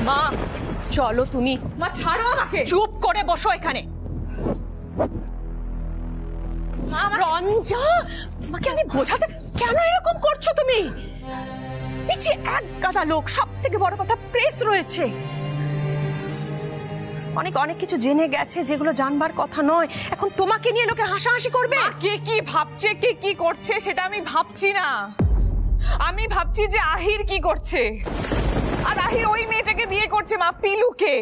মা চলো তুমি। মা ছাড়ো আমাকে। চুপ করে বসো এখানে। রঞ্জা, আমাকে আমি বোঝাতে, কেন এরকম করছো তুমি? নিচে এক গাদা লোক, সব থেকে বড় কথা প্রেস রয়েছে, অনেক অনেক কিছু জেনে গেছে যেগুলো জানবার কথা নয়। এখন তোমাকে নিয়ে লোকে হাসাহাসি করবে। কে কি ভাবছে, কে কি করছে সেটা আমি ভাবছি না। আমি ভাবছি যে আহির কি করছে। আর আহির ওই মেয়েটাকে বিয়ে করছে মা, পিলুকে।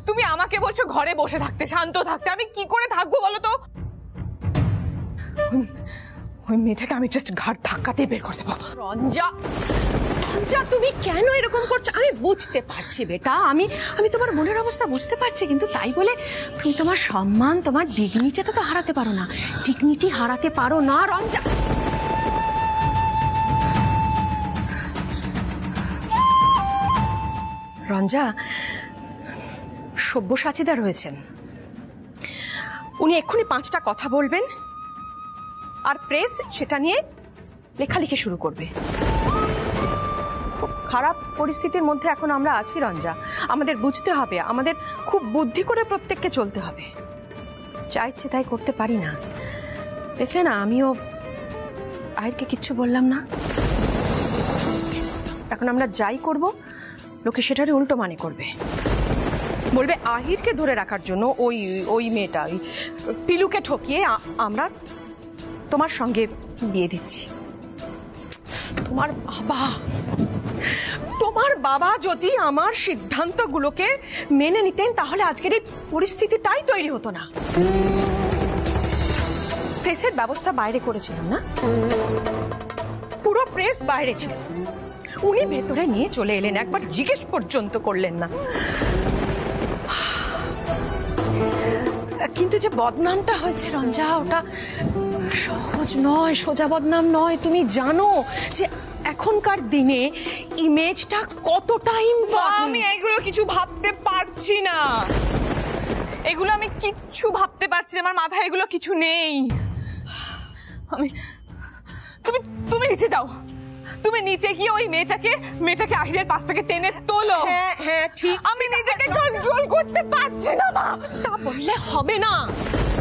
তুমি আমাকে বলছো ঘরে বসে থাকতে, শান্ত থাকতে। আমি কি করে থাকবো বলো তো? ওই মেয়েটাকে আমি জাস্ট ঘাড় ধাক্কাতে বের করে দেবো। রঞ্জা, রঞ্জা তুমি কেন এরকম করছো? আমি বুঝতে পারছি বেটা, আমি তোমার মনের অবস্থা বুঝতে পারছি, কিন্তু তাই বলে তুমি তোমার সম্মান, তোমার ডিগনিটিটা তো হারাতে পারো না। ডিগনিটি হারাতে পারো না রঞ্জা। রঞ্জা, সব্যসাচীদা রয়েছেন, উনি এক্ষুনি 5টা কথা বলবেন, আর প্রেস সেটা নিয়ে লেখালেখি শুরু করবে। খুব খারাপ পরিস্থিতির মধ্যে এখন আমরা আছি রঞ্জা, আমাদের বুঝতে হবে, আমাদের খুব বুদ্ধি করে প্রত্যেককে চলতে হবে। যা ইচ্ছে তাই করতে পারি না। দেখলে না, আমিও আহিরকে কিচ্ছু বললাম না। এখন আমরা যাই করব, লোকে সেটারই উল্টো মানে করবে, বলবে আহিরকে ধরে রাখার জন্য ওই মেয়েটা, ওই পিলুকে ঠকিয়ে আমরা তোমার সঙ্গে বিয়ে দিচ্ছি। তোমার বাবা যদি আমার সিদ্ধান্তগুলোকে মেনে নিতেন, তাহলে আজকের এই পরিস্থিতিটাই তৈরি হতো না। প্রেসের ব্যবস্থা বাইরে করেছিলাম না, পুরো প্রেস বাইরে ছিল, উনি ভেতরে নিয়ে চলে এলেন, একবার জিজ্ঞেস পর্যন্ত করলেন না। কিন্তু যে বদনামটা হয়েছে রঞ্জা, ওটা সহজ নয়, সোজা বদনাম নয়। তুমি জানো যে এখনকার দিনে ইমেজটা কতটা ইম্পর্টেন্ট। আমি এগুলো কিছু ভাবতে পারছি না, এগুলো আমি কিচ্ছু ভাবতে পারছি না, আমার মাথায় এগুলো কিছু নেই। তুমি নিচে যাও, তুমি নিচে গিয়ে ওই মেয়েটাকে আহিরের পাশ থেকে টেনে তোলো। হ্যাঁ হ্যাঁ ঠিক। আমি নিজেকে কন্ট্রোল করতে পারছি না মা। তা বললে হবে না,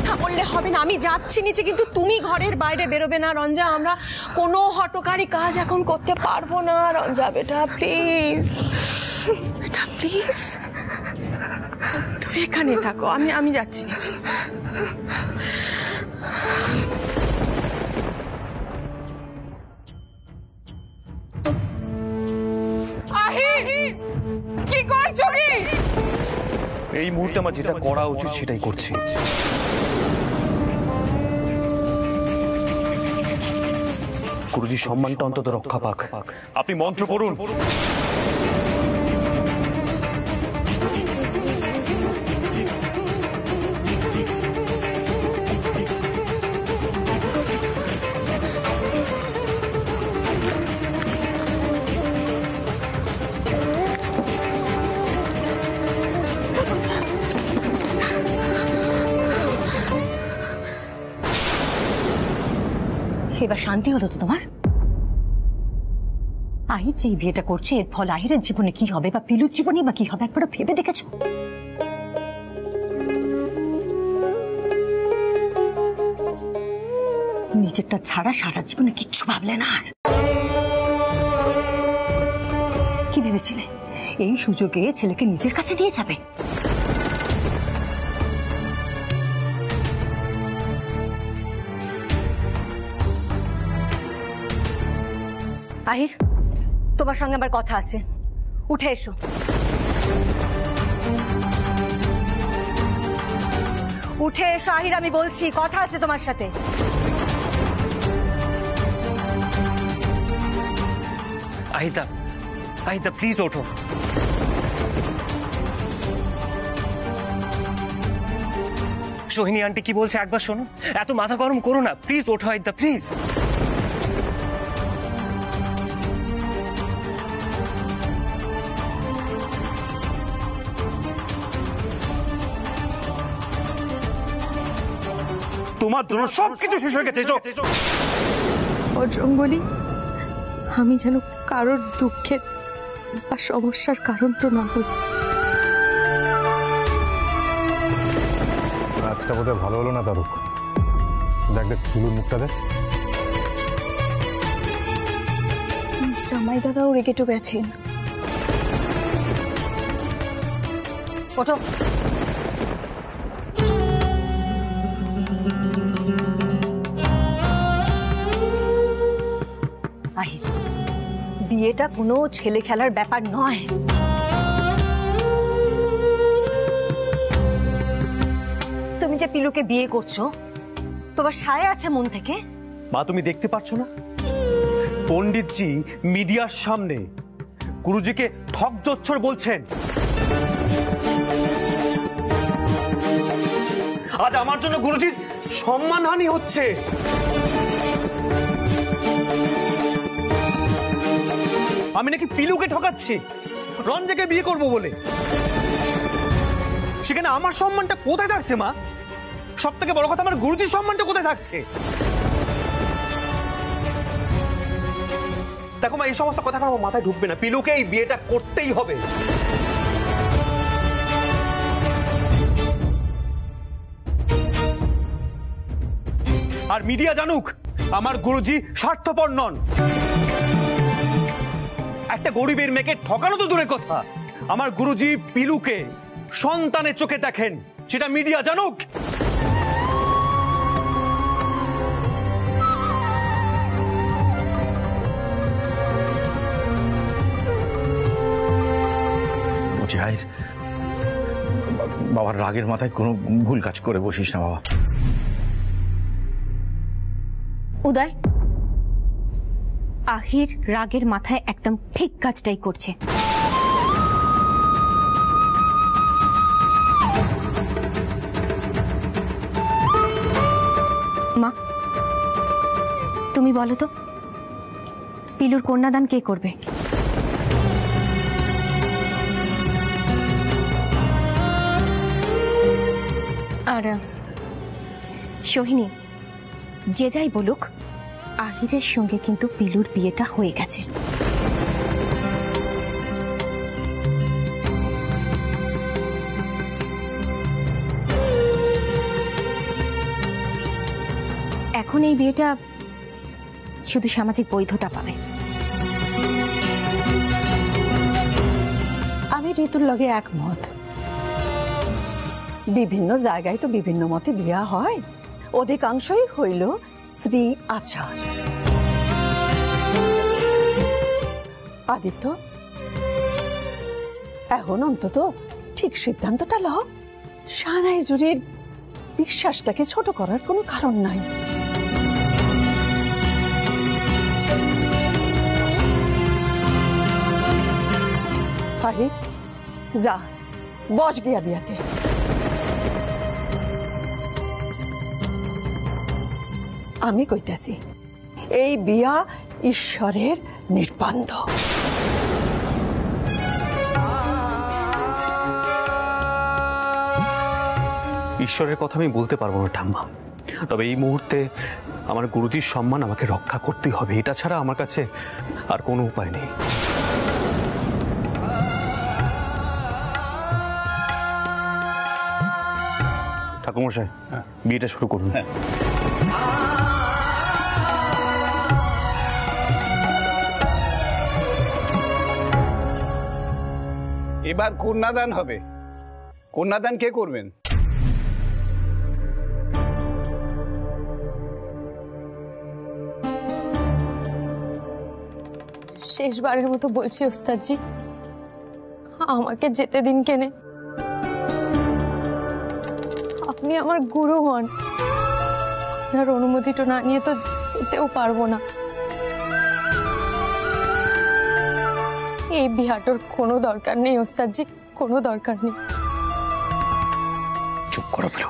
তা বললে হবে না। আমি যাচ্ছি নিচে, কিন্তু তুমি ঘরের বাইরে বেরোবে না রঞ্জা। আমরা কোনো হটকারী কাজ এখন করতে পারবো না রঞ্জা। বেটা প্লিজ, বেটা প্লিজ, তুমি এখানে থাকো, আমি যাচ্ছি নিচে। কি করছো? এই মুহূর্তে আমার যেটা করা উচিত সেটাই করছি। গুরুজি সম্মানটা অন্তত রক্ষা পাক, আপনি মন্ত্র করুন। এবার শান্তি হলো তো তোমার? আহির যে বিয়েটা করছে, এর ফল আহিরের জীবনে কি হবে, বা পিলুর জীবনে বা কি হবে, একবার ভেবে দেখেছো? নিজেরটা ছাড়া সারা জীবনে কিচ্ছু ভাবলে না। আর কি ভেবেছিলে এই সুযোগে ছেলেকে নিজের কাছে নিয়ে যাবে? আহির, তোমার সঙ্গে আমার কথা আছে, উঠে এসো। উঠে এসো আহির, আমি বলছি, কথা আছে তোমার সাথে। আহিতা, আহিতা প্লিজ ওঠো। সোহিনী আন্টি কি বলছে একবার শোনো, এত মাথা গরম করো না, প্লিজ ওঠো আহিতা প্লিজ। তোমার জন্য সবকিছু শেষ হয়ে গেছে। বজরঙ্গলী, আমি যেন কারোর দুঃখে আর সমস্যার কারণ তো না হই। আজটা বোধহয় ভালো হলো না তারুক। দেখ দেখ ফুলুর মুখটা দেখ। জামাই দাদাও রেগে তো গেছেন। ওঠো। আহির, বিয়েটা কোনো ছেলে খেলার ব্যাপার নয়। তুমি যে পিলুকে বিয়ে করছো, তোমার সায় আছে মন থেকে? মা তুমি দেখতে পাচ্ছ না পণ্ডিতজি মিডিয়ার সামনে গুরুজিকে ঠক জচ্ছর বলছেন। আজ আমার জন্য গুরুজির সম্মানহানি হচ্ছে। আমি নাকি পিলুকে ঠকাচ্ছি রঞ্জাকে বিয়ে করব বলে। সেখানে আমার সম্মানটা কোথায় থাকছে মা? সব থেকে বড় কথা আমার গুরুজির সম্মানটা কোথায় থাকছে? দেখো মা, এই সমস্ত কথা আমার মাথায় ঢুকবে না। পিলুকে এই বিয়েটা করতেই হবে। আর মিডিয়া জানুক আমার গুরুজি স্বার্থপর নন। একটা গরিবের মেয়েকে ঠকানো তো দূরের কথা, আমার গুরুজি পিলুকে সন্তানের চোখে দেখেন, সেটা মিডিয়া জানুক। মুজাহির, বাবার রাগের মাথায় কোনো ভুল কাজ করে বসিস না বাবা। উদয়, আহির রাগের মাথায় একদম ঠিক কাজটাই করছে। মা, তুমি বলো তো পিলুর কন্যাদান কে করবে? আর সোহিনী, যে যাই বলুক, আহিরের সঙ্গে কিন্তু পিলুর বিয়েটা হয়ে গেছে। এখন এই বিয়েটা শুধু সামাজিক বৈধতা পাবে। আমি ঋতুর লগে একমত। বিভিন্ন জায়গায় তো বিভিন্ন মতে বিয়া হয়, অধিকাংশই হইল স্ত্রী আচার। আদিত্য, এখন অন্তত ঠিক সিদ্ধান্তটা লও। সানাই জুড়ির বিশ্বাসটাকে ছোট করার কোনো কারণ নাই। ফাহিদ, যা বস গিয়া বিয়াতে। আমি কইতাছি, এই বিয়া ঈশ্বরের নির্বন্ধ। ঈশ্বরের কথা আমি বলতে পারবো না ঠাম্মা, তবে এই মুহূর্তে আমার গুরুজির সম্মান আমাকে রক্ষা করতেই হবে। এটা ছাড়া আমার কাছে আর কোনো উপায় নেই। ঠাকুরমশাই, বিয়েটা শুরু করুন। এবার কন্যাদান হবে। কন্যাদান কে করবেন? শেষবারের মতো বলছি ওস্তাদজি, আমাকে যেতে দিন কেনে। আপনি আমার গুরু হন, আপনার অনুমতিটা না নিয়ে তো যেতেও পারবো না। এই বিহাটোর কোনো দরকার নেই ওস্তাদজি, কোনো দরকার নেই। চুপ করো পিলু,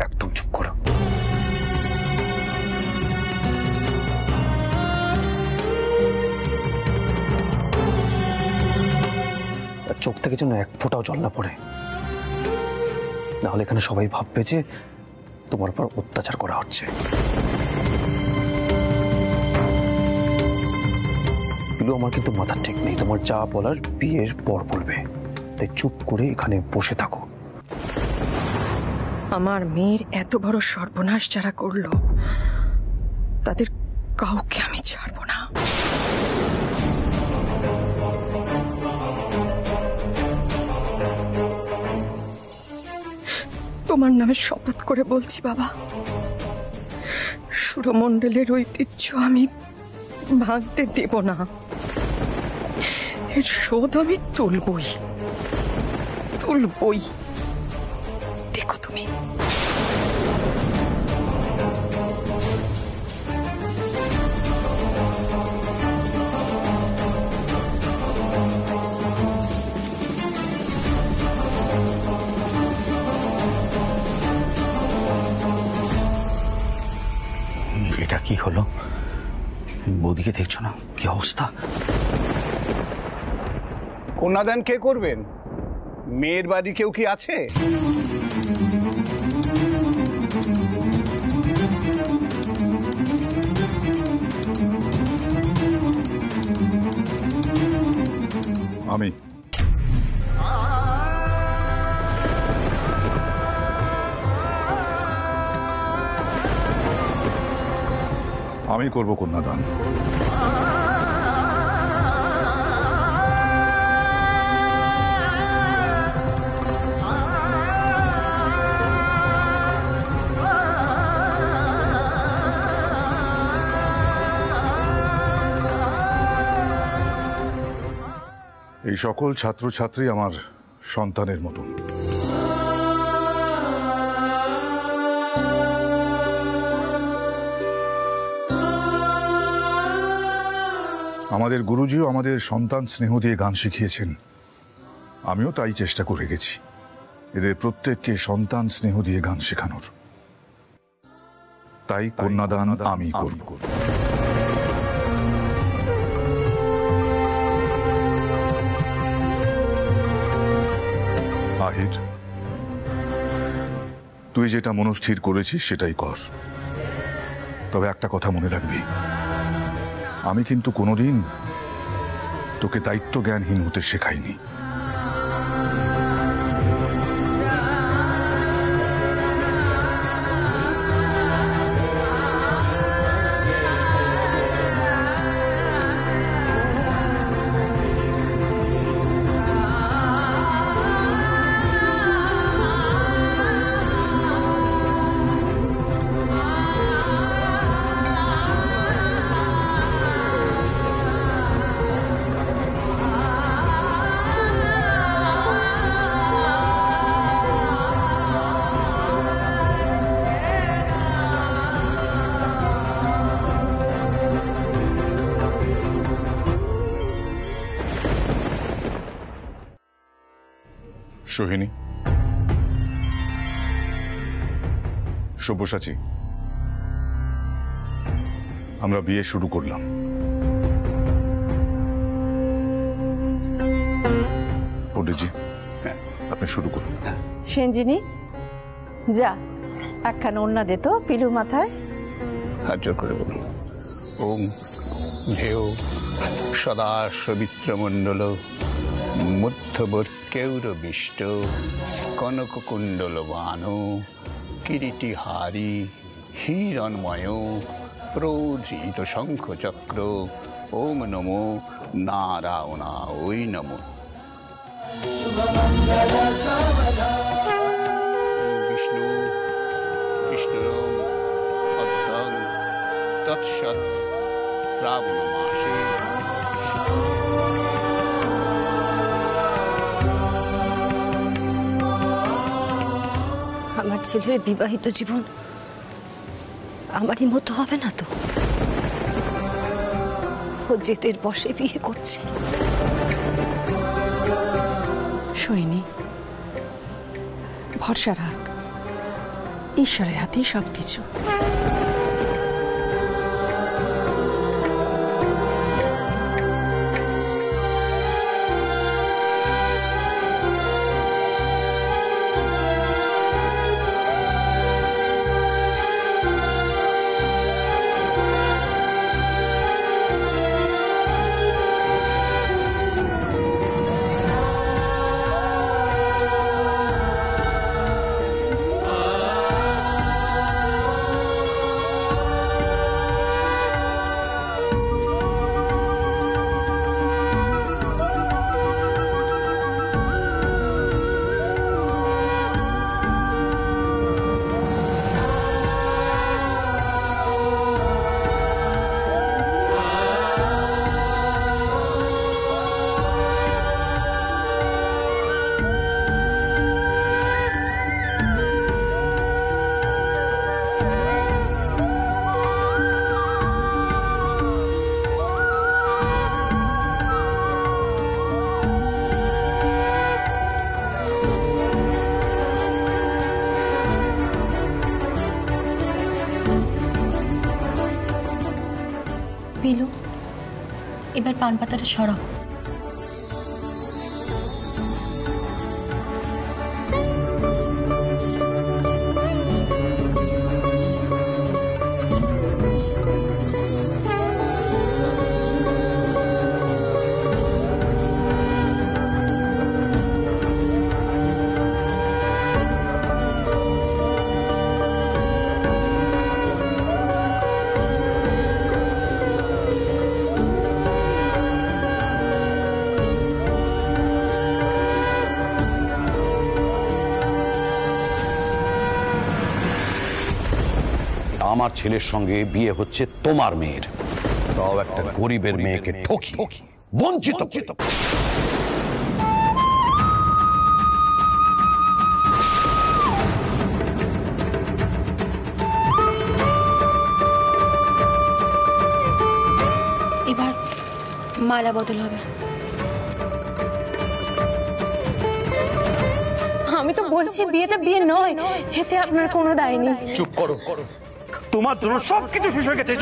একদম চুপ করো। চোখ থেকে যেন এক ফোঁটাও জল না পড়ে, নাহলে এখানে সবাই ভাববে যে তোমার উপর অত্যাচার করা হচ্ছে। পিলু, আমার কিন্তু মাথার ঠিক নেই। তোমার যা বলার বিয়ের পর বলবে, তাই চুপ করে এখানে বসে থাকো। আমার মেয়ের এত বড় সর্বনাশ যারা করলো তাদের কাউকে আমি ছাড়বো না। তোমার নামে শপথ করে বলছি বাবা, সুরমণ্ডলের ঐতিহ্য আমি ভাঙতে দেব না। এর শোধ আমি তুলবই। দেখো তুমি। এটা কি হলো? বৌদিকে দেখছো না কি অবস্থা? কন্যাদান কে করবেন? মেয়ের বাড়ি কেউ কি আছে? আমি করব কন্যাদান। এই সকল ছাত্রছাত্রী আমার সন্তানের মতন। আমাদের গুরুজিও আমাদের সন্তান স্নেহ দিয়ে গান শিখিয়েছেন, আমিও তাই চেষ্টা করে গেছি এদের প্রত্যেককে সন্তান স্নেহ দিয়ে গান শেখানোর। তাই কন্যাদান আমি করব। আহির, তুই যেটা মনস্থির করেছিস সেটাই কর। তবে একটা কথা মনে রাখবি, আমি কিন্তু কোনোদিন তোকে দায়িত্ব জ্ঞানহীন হতে শেখাইনি। সোহিনী, সব্যসাচী, আমরা বিয়ে শুরু করলাম। পণ্ডিতজি, আপনি শুরু করুন। সেনজিনী, যা একখানা ওড়না দে তো পিলুর মাথায়। হাত জোর করে বলুন। ওম ঢেউ সদা সবিত্রমণ্ডল মধ্যবর্কেৌরবিষ্ট কনককুণ্ডলবান কিরীটিহারি হিরণময় প্রোধৃত শঙ্খচক্র। ওম নমো নারায়ণায় নমো। বিষ্ণু বিষ্ণুরম অদ্যং তৎসৎ শ্রাবণ মাসে। আমার ছেলের বিবাহিত জীবন আমারই মতো হবে না তো? ও জেদের বসে বিয়ে করছে। সোহিনী, ভরসা রাখ, ঈশ্বরের হাতেই সবকিছু। পিলু, এবার পান পাতাটা সরাও। আমার ছেলের সঙ্গে বিয়ে হচ্ছে তোমার মেয়ের, তাও একটা গরিবের মেয়েকে ঠকি বঞ্চিত। এবার মালা বদল হবে। আমি তো বলছি বিয়েটা বিয়ে নয়, এতে আপনার কোনো দায় নেই। চুপ করো, তোমার জন্য সবকিছু শেষ হয়ে গেছে।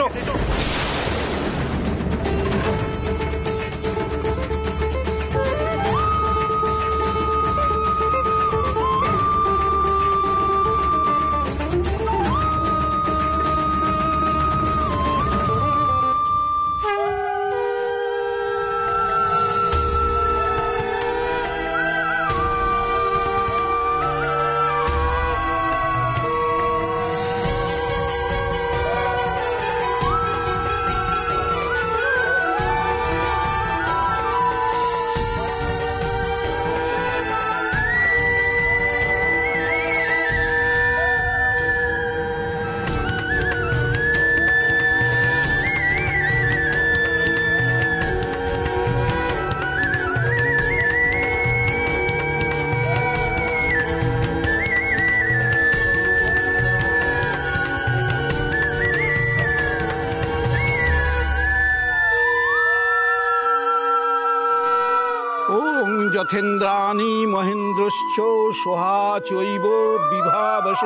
ওং যথেন্দ্রাণি মহেন্দ্রশ্চ সোহা চৈব বিভাবশ।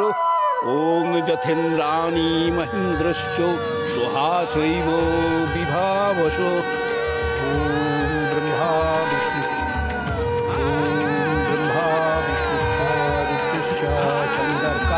ওং যথেন্দ্রাণি মহেন্দ্রশ্চ সোহা চৈব বিভাবশ। ওম ব্রহ্মা বিষ্ণু রুদ্রশ্চ চন্দ্রকা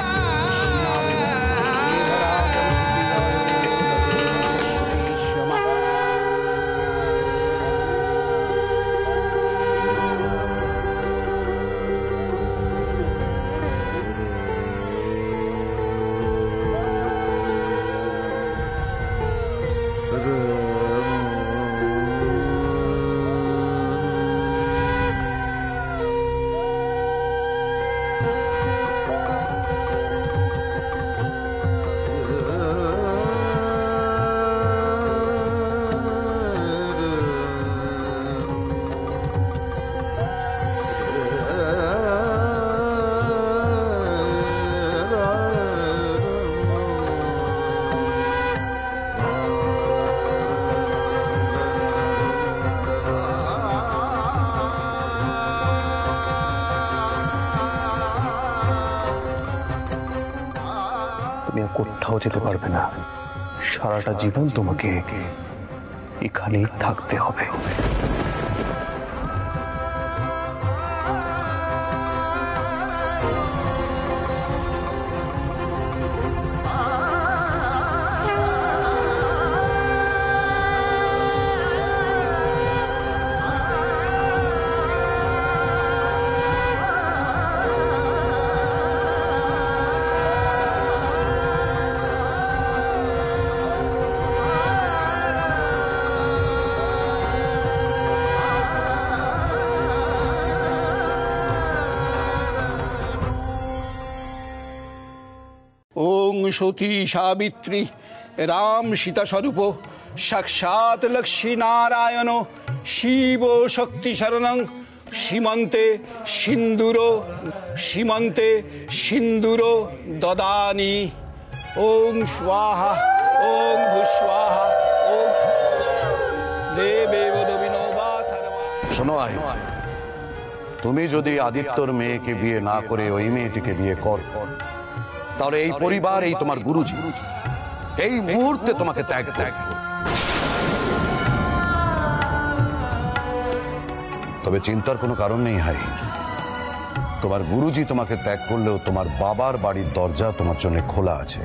তুমি আর কোথাও যেতে পারবে না, সারাটা জীবন তোমাকে এখানেই থাকতে হবে। ওং সতী সাবিত্রী রাম সীতা স্বরূপ সাক্ষাৎ লক্ষ্মী নারায়ণ শিব শক্তি শরণং সীমন্তে সিন্দুর দদানি। ওং স্বাহা ওং ভূস্বাহা ওং দেবেব দবিনোবা। শোনো আহি, তুমি যদি আদিত্যর মেয়েকে বিয়ে না করে ওই মেয়েটিকে বিয়ে কর, তাহলে এই পরিবার, এই তোমার গুরুজি এই মুহূর্তে তোমাকে ত্যাগ করবে। তবে চিন্তার কোনো কারণ নেই হাই। তোমার গুরুজি তোমাকে ত্যাগ করলেও তোমার বাবার বাড়ির দরজা তোমার জন্য খোলা আছে।